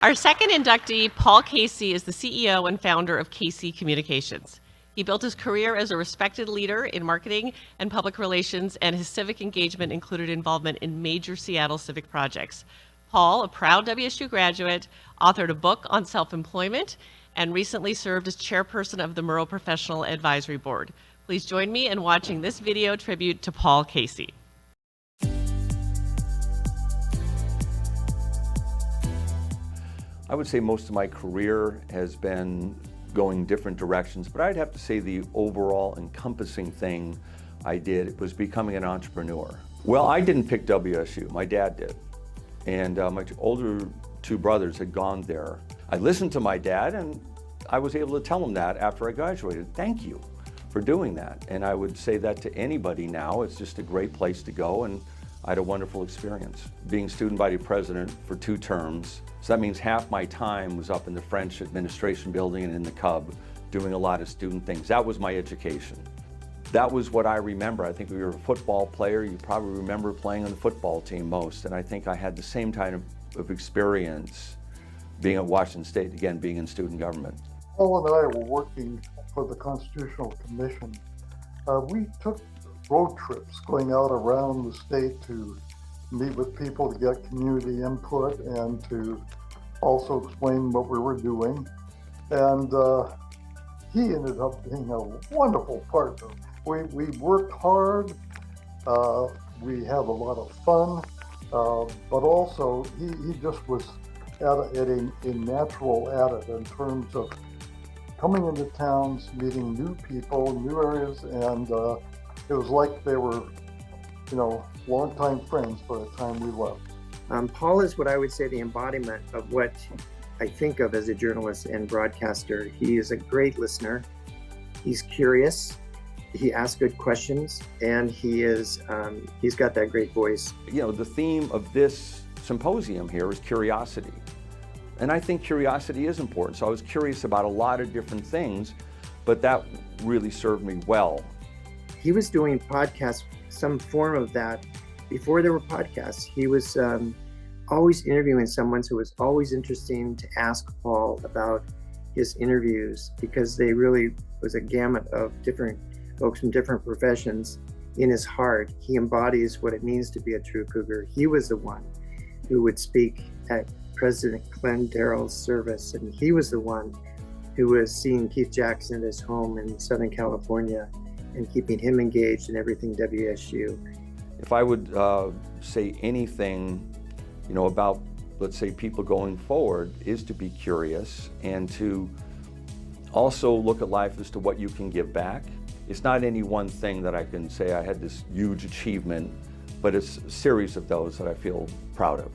Our second inductee, Paul Casey, is the CEO and founder of Casey Communications. He built his career as a respected leader in marketing and public relations, and his civic engagement included involvement in major Seattle civic projects. Paul, a proud WSU graduate, authored a book on self-employment and recently served as chairperson of the Murrow Professional Advisory Board. Please join me in watching this video tribute to Paul Casey. I would say most of my career has been going different directions, but I'd have to say the overall encompassing thing I did was becoming an entrepreneur. Well, I didn't pick WSU, my dad did. And my older two brothers had gone there. I listened to my dad and I was able to tell him that after I graduated. Thank you for doing that. And I would say that to anybody now. It's just a great place to go, and I had a wonderful experience. Being student body president for 2 terms, so that means half my time was up in the French administration building and in the Cub doing a lot of student things. That was my education. That was what I remember. I think we were a football player. You probably remember playing on the football team most, and I think I had the same kind of experience being at Washington State, again, being in student government. Paul and I were working for the Constitutional Commission. We took road trips going out around the state to meet with people to get community input and to also explain what we were doing. And he ended up being a wonderful partner. We worked hard, we had a lot of fun, but also he just was at a natural at it in terms of coming into towns, meeting new people, new areas, and it was like they were, longtime friends by the time we left. Paul is what I would say the embodiment of what I think of as a journalist and broadcaster. He is a great listener. He's curious. He asks good questions, and he's got that great voice. The theme of this symposium here is curiosity. And I think curiosity is important. So I was curious about a lot of different things, but that really served me well. He was doing podcasts, some form of that, before there were podcasts. He was always interviewing someone, so it was always interesting to ask Paul about his interviews, because they really was a gamut of different folks from different professions. In his heart, he embodies what it means to be a true Cougar. He was the one who would speak at President Glenn Darrell's service, and he was the one who was seeing Keith Jackson at his home in Southern California and keeping him engaged in everything WSU. If I would say anything, about, let's say, people going forward, is to be curious and to also look at life as to what you can give back. It's not any one thing that I can say I had this huge achievement, but it's a series of those that I feel proud of.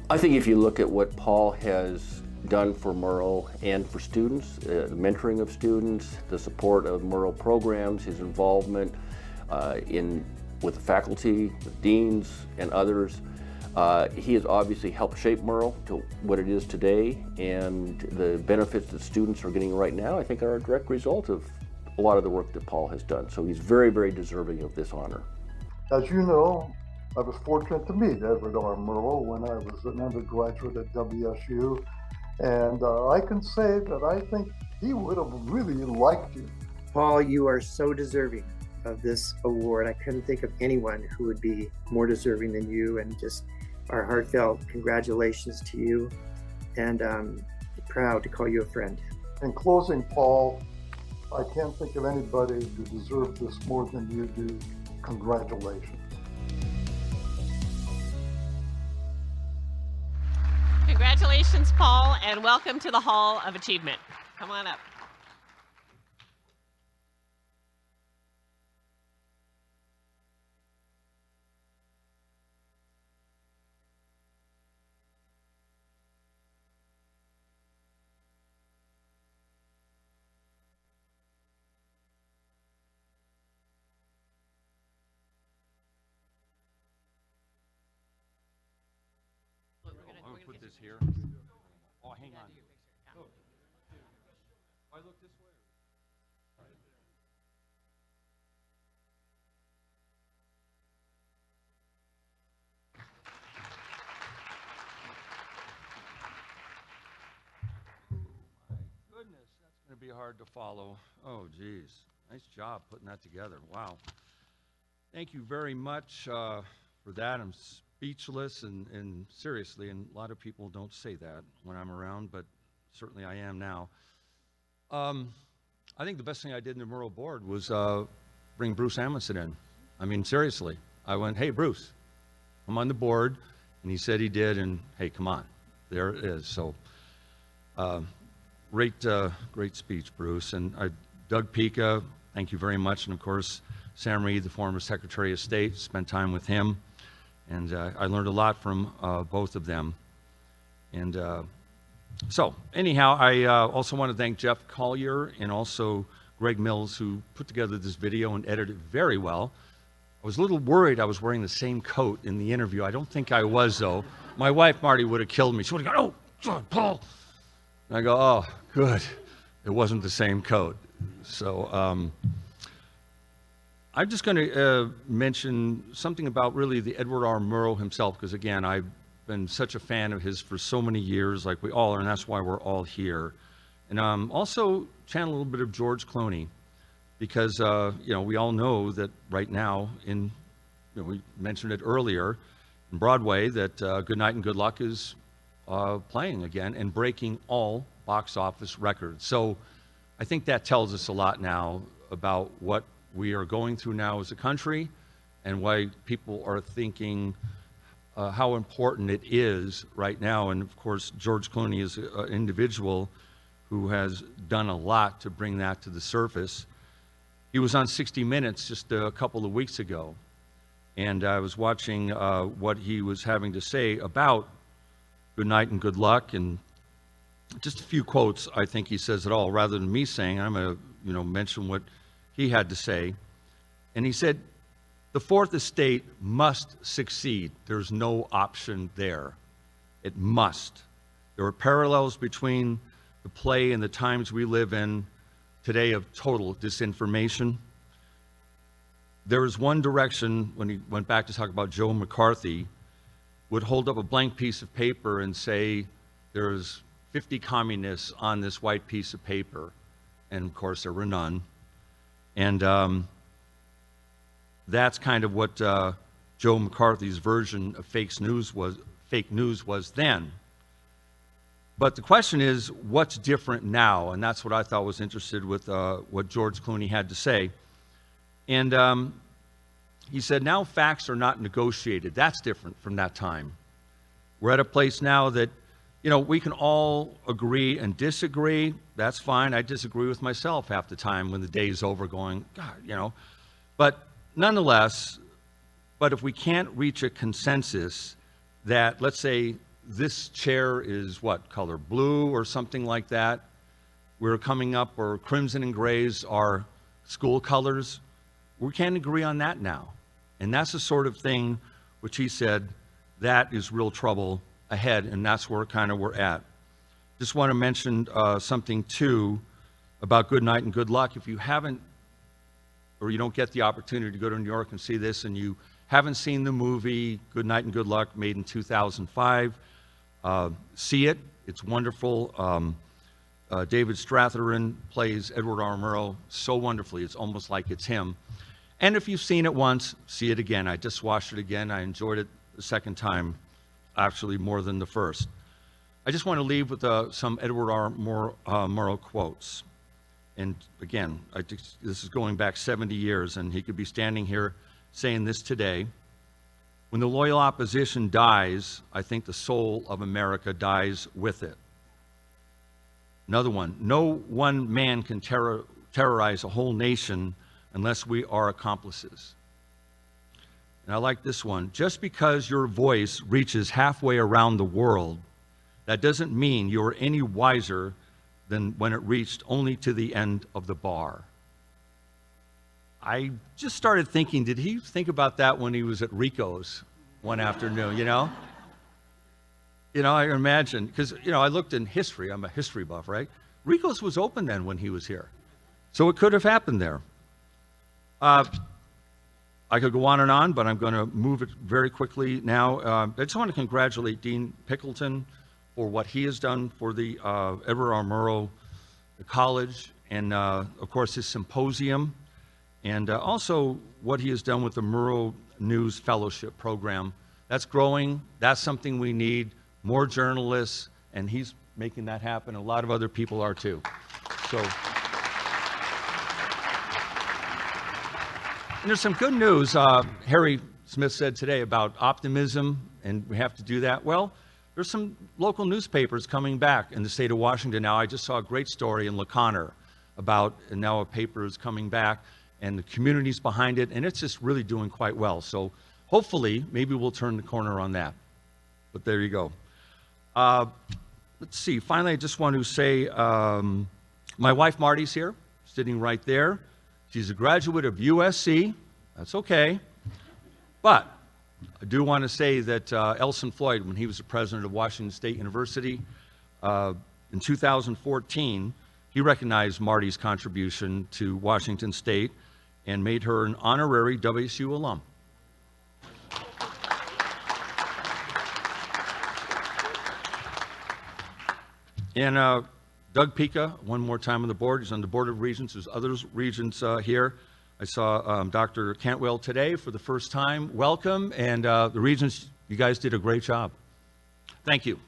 I think if you look at what Paul has done for Murrow and for students, the mentoring of students, the support of Murrow programs, his involvement with the faculty, with deans and others, he has obviously helped shape Murrow to what it is today, and the benefits that students are getting right now, I think, are a direct result of a lot of the work that Paul has done. So he's very, very deserving of this honor. As you know, I was fortunate to meet Edward R. Murrow when I was an undergraduate at WSU, and I can say that I think he would have really liked you. Paul, you are so deserving of this award. I couldn't think of anyone who would be more deserving than you, and just our heartfelt congratulations to you, and proud to call you a friend. In closing, Paul, I can't think of anybody who deserves this more than you do. Congratulations. Congratulations, Paul, and welcome to the Hall of Achievement. Come on up. Put this here. Oh, hang on. Oh, I look this way. be hard to follow. Oh, geez. Nice job putting that together. Wow. Thank you very much for that. I'm speechless and seriously, and a lot of people don't say that when I'm around, but certainly I am now. I think the best thing I did in the Murrow board was bring Bruce Amundsen in. I mean, seriously. I went, hey, Bruce, I'm on the board. And he said he did, and hey, come on. There it is. So great speech, Bruce. And Doug Pica, thank you very much. And of course, Sam Reed, the former Secretary of State, spent time with him. And I learned a lot from both of them. And so anyhow, I also want to thank Jeff Collier and also Greg Mills, who put together this video and edited it very well. I was a little worried I was wearing the same coat in the interview. I don't think I was, though. My wife, Marty, would have killed me. She would have gone, oh, John Paul. And I go, oh, good. It wasn't the same coat. So I'm just going to mention something about really the Edward R. Murrow himself, because, again, I've been such a fan of his for so many years, like we all are, and that's why we're all here. And also channel a little bit of George Clooney. Because, we all know that right now, we mentioned it earlier, in Broadway, that Good Night and Good Luck is playing again and breaking all box office records. So I think that tells us a lot now about what we are going through now as a country and why people are thinking how important it is right now. And of course, George Clooney is an individual who has done a lot to bring that to the surface. He was on 60 Minutes just a couple of weeks ago, and I was watching what he was having to say about Good Night and Good Luck, and just a few quotes. I think he says it all, rather than me saying. I'm going to, mention what he had to say. And he said, "The Fourth Estate must succeed. There's no option there. It must. There are parallels between the play and the times we live in today of total disinformation. There is one direction," when he went back to talk about Joe McCarthy, would hold up a blank piece of paper and say, there's 50 communists on this white piece of paper. And of course, there were none. And that's kind of what Joe McCarthy's version of fake news was then. But the question is, what's different now? And that's what I thought was interesting with what George Clooney had to say. And he said, now facts are not negotiated. That's different from that time. We're at a place now that, we can all agree and disagree. That's fine. I disagree with myself half the time when the day's over going, God, But nonetheless, if we can't reach a consensus that, let's say, this chair is what color? Blue or something like that. We're coming up, or crimson and grays are school colors. We can't agree on that now. And that's the sort of thing which he said, that is real trouble ahead, and that's where kind of we're at. Just want to mention something too about Good Night and Good Luck. If you haven't, or you don't get the opportunity to go to New York and see this, and you haven't seen the movie Good Night and Good Luck, made in 2005, see it. It's wonderful. David Strathairn plays Edward R. Murrow so wonderfully. It's almost like it's him. And if you've seen it once, see it again. I just watched it again. I enjoyed it the second time, actually more than the first. I just want to leave with some Edward R. Murrow quotes. And again, this is going back 70 years, and he could be standing here saying this today. When the loyal opposition dies, I think the soul of America dies with it. Another one, no one man can terrorize a whole nation unless we are accomplices. And I like this one. Just because your voice reaches halfway around the world, that doesn't mean you're any wiser than when it reached only to the end of the bar. I just started thinking, did he think about that when he was at Rico's one afternoon, I imagine, because, I looked in history. I'm a history buff, right? Rico's was open then when he was here. So it could have happened there. I could go on, but I'm going to move it very quickly now. I just want to congratulate Dean Pickleton for what he has done for the Edward R. Murrow College and of course his Symposium, and also what he has done with the Murrow News Fellowship Program. That's growing. That's something we need, more journalists, and he's making that happen. A lot of other people are too. So, and there's some good news. Harry Smith said today about optimism, and we have to do that. Well, there's some local newspapers coming back in the state of Washington now. I just saw a great story in LaConner about, and now a paper is coming back, and the community's behind it, and it's just really doing quite well. So hopefully, maybe we'll turn the corner on that. But there you go. Let's see. Finally, I just want to say my wife Marty's here, sitting right there. She's a graduate of USC. That's okay. But I do want to say that Elson Floyd, when he was the president of Washington State University, in 2014, he recognized Marty's contribution to Washington State and made her an honorary WSU alum. And Doug Pica, one more time on the board. He's on the Board of Regents. There's other regents here. I saw Dr. Cantwell today for the first time. Welcome. And the regents, you guys did a great job. Thank you.